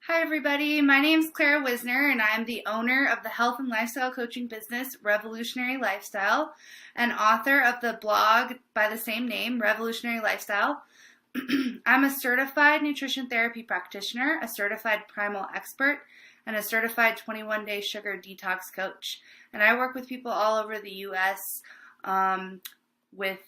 Hi everybody, my name is Clara Wisner and I'm the owner of the health and lifestyle coaching business Revolutionary Lifestyle and author of the blog by the same name, Revolutionary Lifestyle. I'm a certified nutrition therapy practitioner, a certified primal expert, and a certified 21-day sugar detox coach. And I work with people all over the U.S. With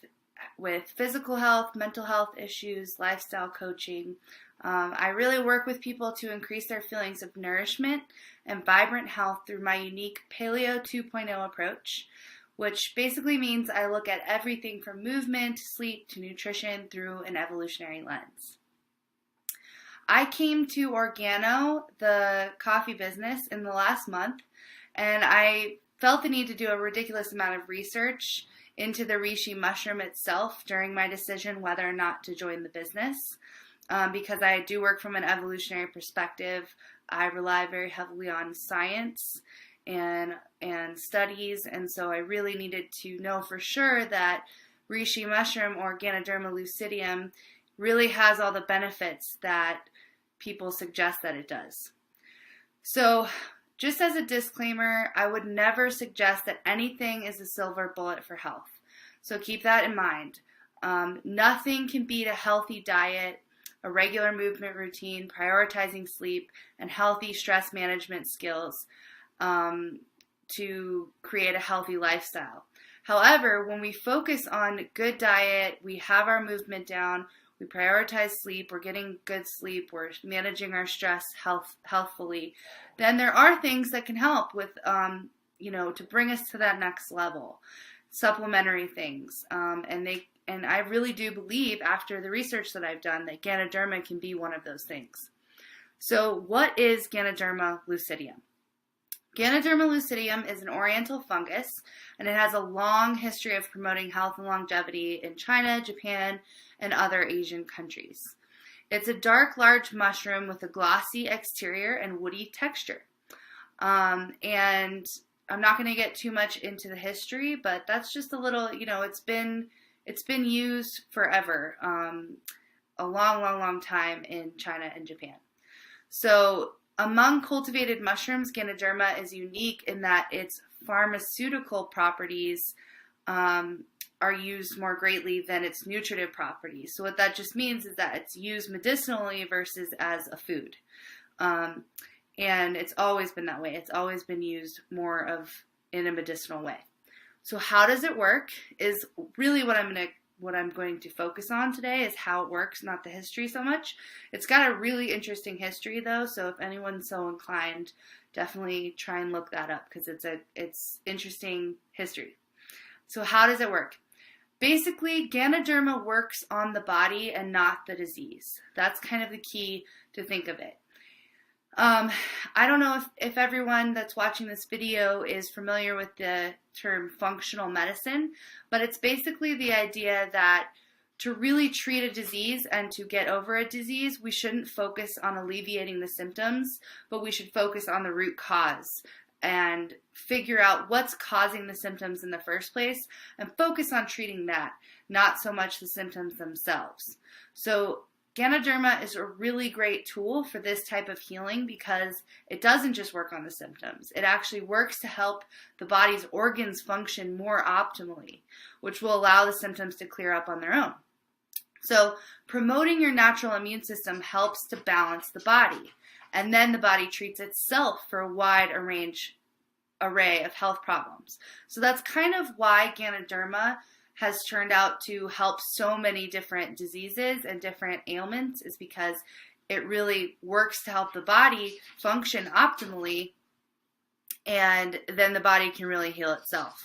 physical health, mental health issues, lifestyle coaching. I really work with people to increase their feelings of nourishment and vibrant health through my unique Paleo 2.0 approach, which basically means I look at everything from movement, sleep, to nutrition through an evolutionary lens. I came to Organo, the coffee business, in the last month, and I felt the need to do a ridiculous amount of research into the Reishi mushroom itself during my decision whether or not to join the business. Because I do work from an evolutionary perspective, I rely very heavily on science and studies, and so I really needed to know for sure that Reishi mushroom or Ganoderma lucidium really has all the benefits that people suggest that it does. So just as a disclaimer, I would never suggest that anything is a silver bullet for health. So keep that in mind. Nothing can beat a healthy diet, a regular movement routine, prioritizing sleep, and healthy stress management skills to create a healthy lifestyle. However, when we focus on good diet, we have our movement down, we prioritize sleep, we're getting good sleep, we're managing our stress healthfully, then there are things that can help with, to bring us to that next level. Supplementary things, and I really do believe, after the research that I've done, that Ganoderma can be one of those things. So what is Ganoderma lucidium? Ganoderma lucidium is an oriental fungus, and it has a long history of promoting health and longevity in China, Japan, and other Asian countries. It's a dark, large mushroom with a glossy exterior and woody texture. And I'm not going to get too much into the history, but that's just a little, it's been used forever, a long time in China and Japan. So among cultivated mushrooms, Ganoderma is unique in that its pharmaceutical properties are used more greatly than its nutritive properties. So what that just means is that it's used medicinally versus as a food. And it's always been that way. It's always been used more in a medicinal way. So how does it work is really what I'm going to focus on today, is how it works, not the history so much. It's got a really interesting history though, so if anyone's so inclined, definitely try and look that up because it's interesting history. So how does it work? Basically, Ganoderma works on the body and not the disease. That's kind of the key to think of it. I don't know if everyone that's watching this video is familiar with the term functional medicine, but it's basically the idea that to really treat a disease and to get over a disease, we shouldn't focus on alleviating the symptoms, but we should focus on the root cause and figure out what's causing the symptoms in the first place and focus on treating that, not so much the symptoms themselves. So Ganoderma is a really great tool for this type of healing because it doesn't just work on the symptoms. It actually works to help the body's organs function more optimally, which will allow the symptoms to clear up on their own. So promoting your natural immune system helps to balance the body, and then the body treats itself for a wide array of health problems. So that's kind of why Ganoderma has turned out to help so many different diseases and different ailments, is because it really works to help the body function optimally, and then the body can really heal itself.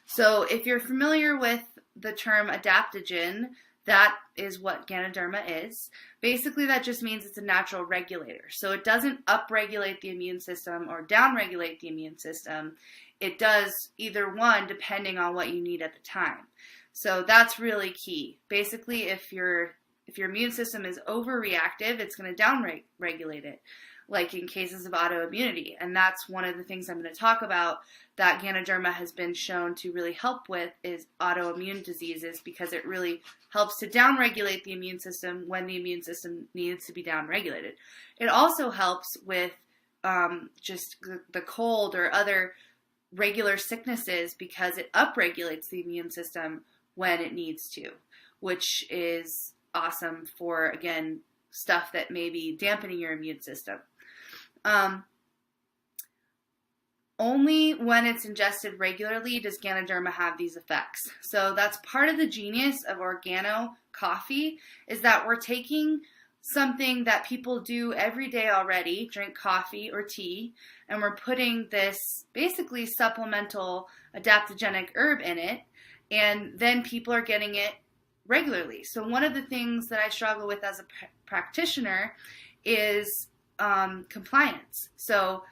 So if you're familiar with the term adaptogen, that is what Ganoderma is. Basically, that just means it's a natural regulator. So it doesn't upregulate the immune system or downregulate the immune system. It does either one depending on what you need at the time. So that's really key. Basically, if your immune system is overreactive, it's going to downregulate it. like in cases of autoimmunity. And that's one of the things I'm going to talk about that Ganoderma has been shown to really help with is autoimmune diseases, because it really helps to downregulate the immune system when the immune system needs to be downregulated. It also helps with just the cold or other regular sicknesses, because it upregulates the immune system when it needs to, which is awesome for, again, stuff that may be dampening your immune system. Only when it's ingested regularly does Ganoderma have these effects. So that's part of the genius of Organo coffee, is that we're taking something that people do every day already, drink coffee or tea, and we're putting this basically supplemental adaptogenic herb in it, and then people are getting it regularly. So one of the things that I struggle with as a practitioner is compliance. So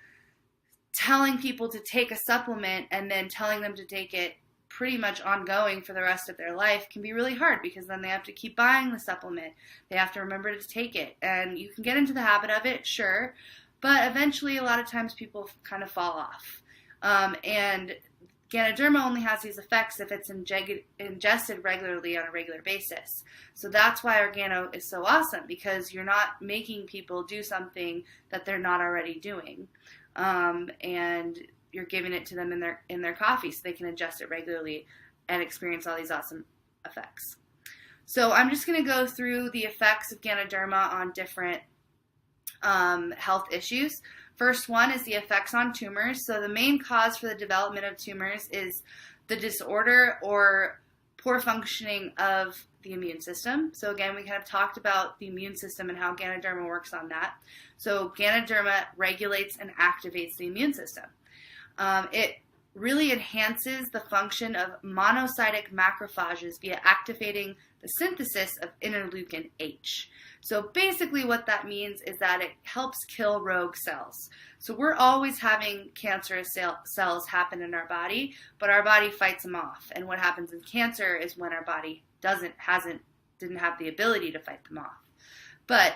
telling people to take a supplement and then telling them to take it pretty much ongoing for the rest of their life can be really hard, because then they have to keep buying the supplement. They have to remember to take it. And you can get into the habit of it, sure, but eventually a lot of times people kind of fall off. And Ganoderma only has these effects if it's ingested regularly on a regular basis. So that's why Organo is so awesome, because you're not making people do something that they're not already doing. And you're giving it to them in their coffee so they can ingest it regularly and experience all these awesome effects. So I'm just going to go through the effects of Ganoderma on different health issues. First one is the effects on tumors. So the main cause for the development of tumors is the disorder or poor functioning of the immune system. So again, we kind of talked about the immune system and how Ganoderma works on that. So Ganoderma regulates and activates the immune system. It really enhances the function of monocytic macrophages via activating the synthesis of interleukin H. So basically what that means is that it helps kill rogue cells. So we're always having cancerous cells happen in our body, but our body fights them off. And what happens in cancer is when our body didn't have the ability to fight them off. But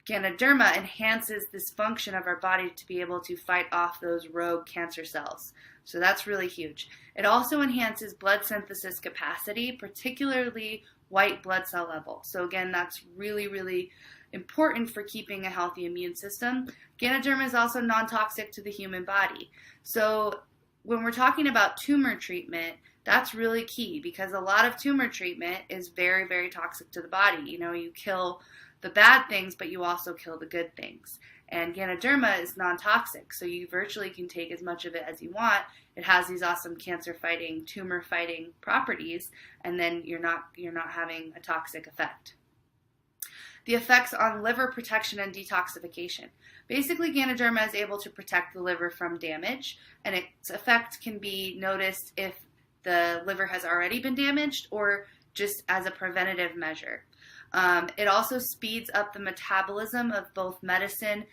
Ganoderma enhances this function of our body to be able to fight off those rogue cancer cells. So that's really huge. It also enhances blood synthesis capacity, particularly white blood cell level. So again, that's really, really important for keeping a healthy immune system. Ganoderma is also non-toxic to the human body. So when we're talking about tumor treatment, that's really key, because a lot of tumor treatment is very, very toxic to the body. You know, you kill the bad things, but you also kill the good things. And Ganoderma is non-toxic, so you virtually can take as much of it as you want. It has these awesome cancer-fighting, tumor-fighting properties, and then you're not having a toxic effect. The effects on liver protection and detoxification. Basically, Ganoderma is able to protect the liver from damage, and its effect can be noticed if the liver has already been damaged or just as a preventative measure. It also speeds up the metabolism of both medicine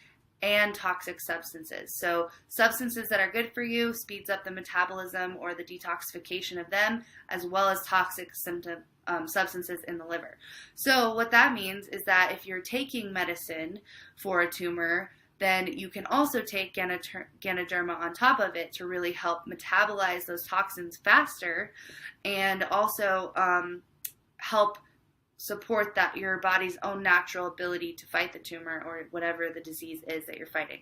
and toxic substances. So substances that are good for you speeds up the metabolism or the detoxification of them, as well as toxic substances in the liver. So what that means is that if you're taking medicine for a tumor, then you can also take Ganoderma on top of it to really help metabolize those toxins faster, and also help support that your body's own natural ability to fight the tumor or whatever the disease is that you're fighting.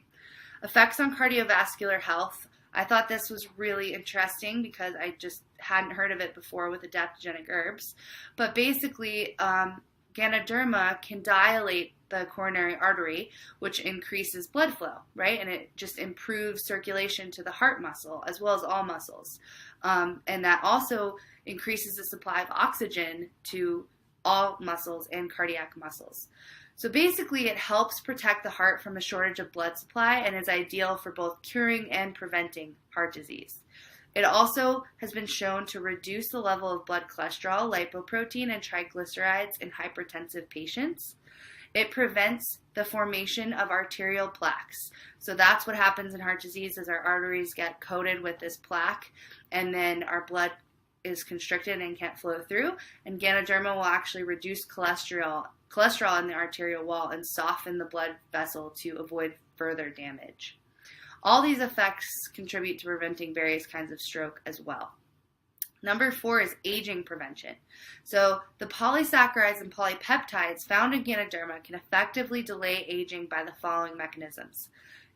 Effects on cardiovascular health. I thought this was really interesting because I just hadn't heard of it before with adaptogenic herbs. But basically, Ganoderma can dilate the coronary artery, which increases blood flow, right? And it just improves circulation to the heart muscle as well as all muscles. And that also increases the supply of oxygen to all muscles and cardiac muscles. So basically, it helps protect the heart from a shortage of blood supply and is ideal for both curing and preventing heart disease. It also has been shown to reduce the level of blood cholesterol, lipoprotein, and triglycerides in hypertensive patients. It prevents the formation of arterial plaques. So that's what happens in heart disease, is our arteries get coated with this plaque, and then our blood is constricted and can't flow through, and Ganoderma will actually reduce cholesterol in the arterial wall and soften the blood vessel to avoid further damage. All these effects contribute to preventing various kinds of stroke as well. Number 4 is aging prevention. So the polysaccharides and polypeptides found in Ganoderma can effectively delay aging by the following mechanisms.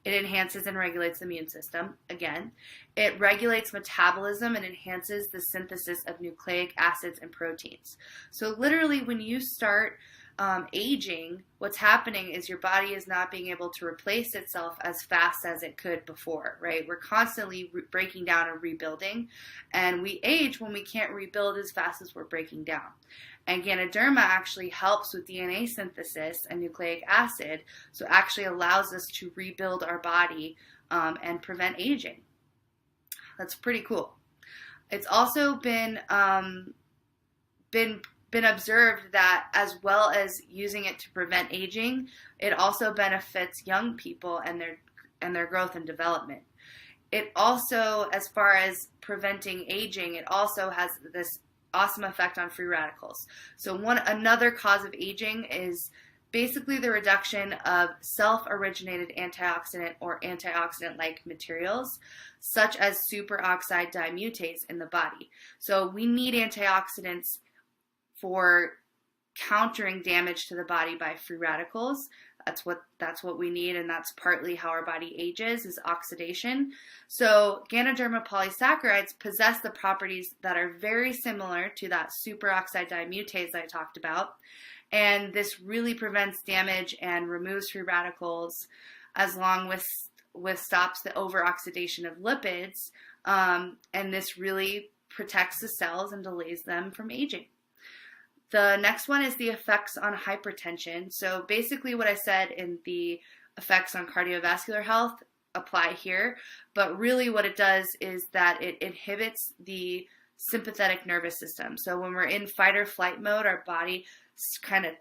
It enhances and regulates the immune system, again. It regulates metabolism and enhances the synthesis of nucleic acids and proteins. So literally when you start aging, what's happening is your body is not being able to replace itself as fast as it could before, right? We're constantly breaking down and rebuilding, and we age when we can't rebuild as fast as we're breaking down. And Ganoderma actually helps with DNA synthesis and nucleic acid, so it actually allows us to rebuild our body and prevent aging. That's pretty cool. It's also been observed that as well as using it to prevent aging, it also benefits young people and their growth and development. It also, as far as preventing aging, it also has this awesome effect on free radicals. So another cause of aging is basically the reduction of self-originated antioxidant or antioxidant-like materials, such as superoxide dimutase in the body. So we need antioxidants for countering damage to the body by free radicals. That's what we need, and that's partly how our body ages, is oxidation. So Ganoderma polysaccharides possess the properties that are very similar to that superoxide dimutase I talked about, and this really prevents damage and removes free radicals, as long with stops the overoxidation of lipids, and this really protects the cells and delays them from aging. The next one is the effects on hypertension. So basically what I said in the effects on cardiovascular health apply here, but really what it does is that it inhibits the sympathetic nervous system. So when we're in fight or flight mode, our body kind of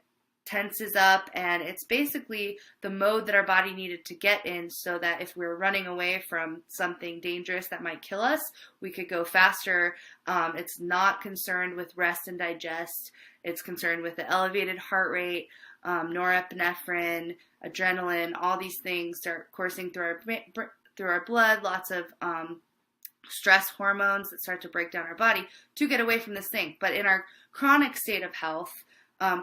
tenses up, and it's basically the mode that our body needed to get in so that if we're running away from something dangerous that might kill us, we could go faster. It's not concerned with rest and digest. It's concerned with the elevated heart rate, norepinephrine, adrenaline. All these things start coursing through our blood, lots of stress hormones that start to break down our body to get away from this thing. But in our chronic state of health,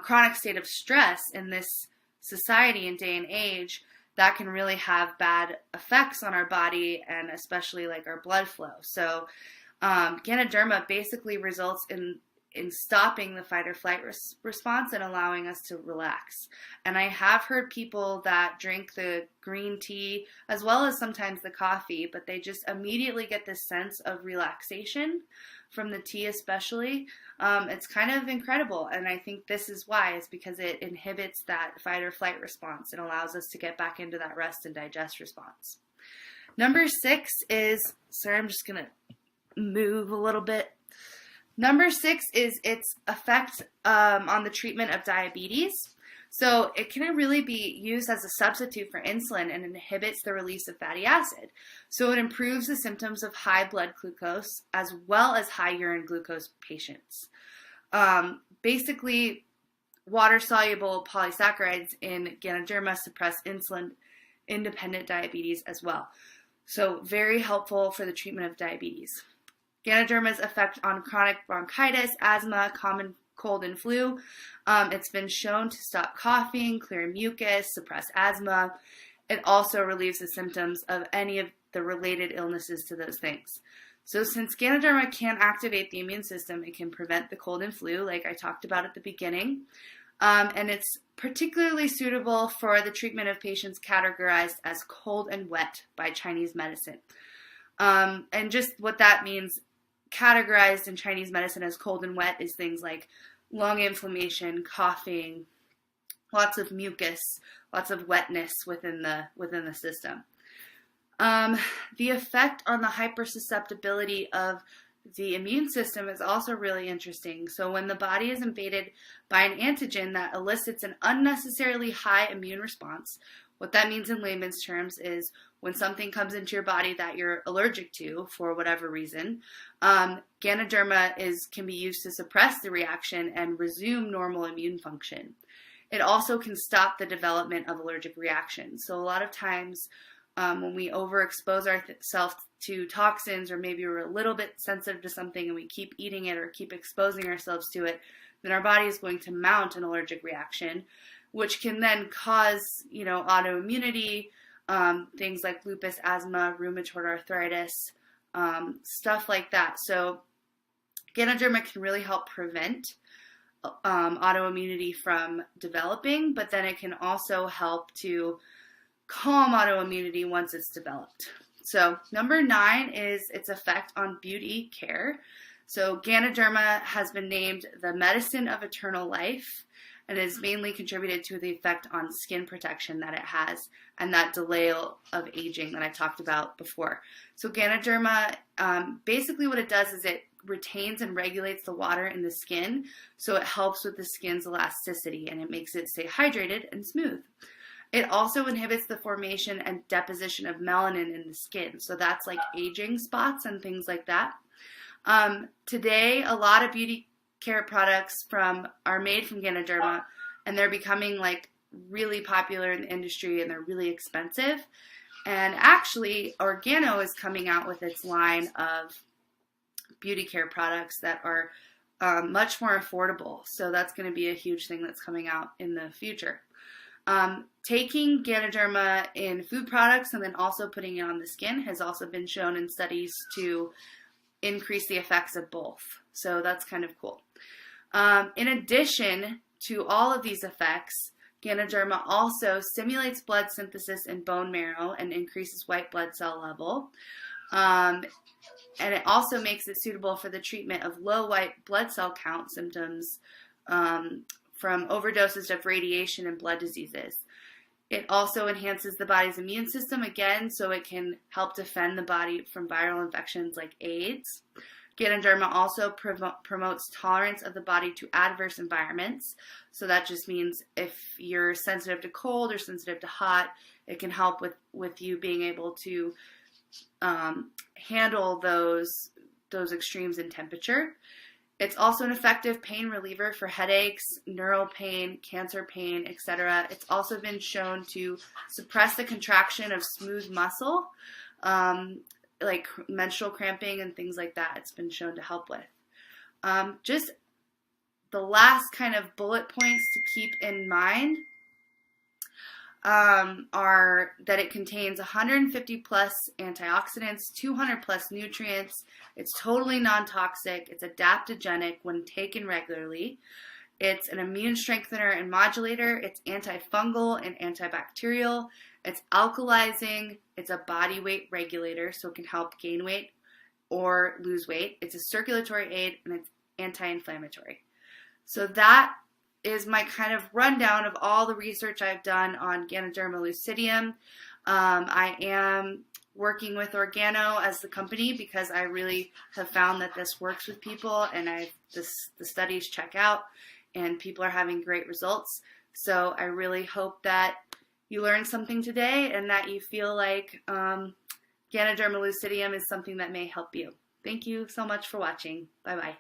chronic state of stress in this society and day and age, that can really have bad effects on our body and especially like our blood flow. So Ganoderma basically results in stopping the fight or flight response and allowing us to relax. And I have heard people that drink the green tea as well as sometimes the coffee, but they just immediately get this sense of relaxation from the tea especially. It's kind of incredible, and I think this is why. It's because it inhibits that fight or flight response and allows us to get back into that rest and digest response. Number 6 is, sorry, I'm just going to move a little bit. Number 6 is its effect on the treatment of diabetes. So it can really be used as a substitute for insulin and inhibits the release of fatty acid. So it improves the symptoms of high blood glucose as well as high urine glucose patients. Basically, water-soluble polysaccharides in Ganoderma suppress insulin-independent diabetes as well. So very helpful for the treatment of diabetes. Ganoderma's effect on chronic bronchitis, asthma, common cold and flu. It's been shown to stop coughing, clear mucus, suppress asthma. It also relieves the symptoms of any of the related illnesses to those things. So since Ganoderma can activate the immune system, it can prevent the cold and flu, like I talked about at the beginning. And it's particularly suitable for the treatment of patients categorized as cold and wet by Chinese medicine. And just what that means, categorized in Chinese medicine as cold and wet, is things like lung inflammation, coughing, lots of mucus, lots of wetness within the system. The effect on the hypersusceptibility of the immune system is also really interesting. So when the body is invaded by an antigen that elicits an unnecessarily high immune response, What that means in layman's terms is when something comes into your body that you're allergic to for whatever reason, Ganoderma can be used to suppress the reaction and resume normal immune function. It also can stop the development of allergic reactions. So a lot of times when we overexpose ourselves to toxins, or maybe we're a little bit sensitive to something and we keep eating it or keep exposing ourselves to it, then our body is going to mount an allergic reaction, which can then cause, autoimmunity, things like lupus, asthma, rheumatoid arthritis, stuff like that. So Ganoderma can really help prevent autoimmunity from developing, but then it can also help to calm autoimmunity once it's developed. So number 9 is its effect on beauty care. So Ganoderma has been named the medicine of eternal life, and is mainly contributed to the effect on skin protection that it has and that delay of aging that I talked about before. So Ganoderma, basically what it does is it retains and regulates the water in the skin, so it helps with the skin's elasticity and it makes it stay hydrated and smooth. It also inhibits the formation and deposition of melanin in the skin, so that's like aging spots and things like that. Today, a lot of beauty care products are made from Ganoderma, and they're becoming like really popular in the industry, and they're really expensive. And actually, Organo is coming out with its line of beauty care products that are much more affordable. So that's going to be a huge thing that's coming out in the future. Taking Ganoderma in food products and then also putting it on the skin has also been shown in studies to increase the effects of both. So that's kind of cool. In addition to all of these effects, Ganoderma also stimulates blood synthesis in bone marrow and increases white blood cell level. And it also makes it suitable for the treatment of low white blood cell count symptoms from overdoses of radiation and blood diseases. It also enhances the body's immune system again, so it can help defend the body from viral infections like AIDS. Ganoderma also promotes tolerance of the body to adverse environments. So that just means if you're sensitive to cold or sensitive to hot, it can help with you being able to handle those extremes in temperature. It's also an effective pain reliever for headaches, neural pain, cancer pain, etc. It's also been shown to suppress the contraction of smooth muscle, like menstrual cramping and things like that. It's been shown to help with. Just the last kind of bullet points to keep in mind are that it contains 150 plus antioxidants, 200 plus nutrients. It's totally non-toxic. It's adaptogenic when taken regularly. It's an immune strengthener and modulator. It's antifungal and antibacterial. It's alkalizing. It's a body weight regulator, so it can help gain weight or lose weight. It's a circulatory aid, and it's anti-inflammatory. So that is my kind of rundown of all the research I've done on Ganoderma lucidium. I am working with Organo as the company because I really have found that this works with people, and the studies check out and people are having great results. So I really hope that you learned something today and that you feel like Ganoderma lucidium is something that may help you. Thank you so much for watching. Bye-bye.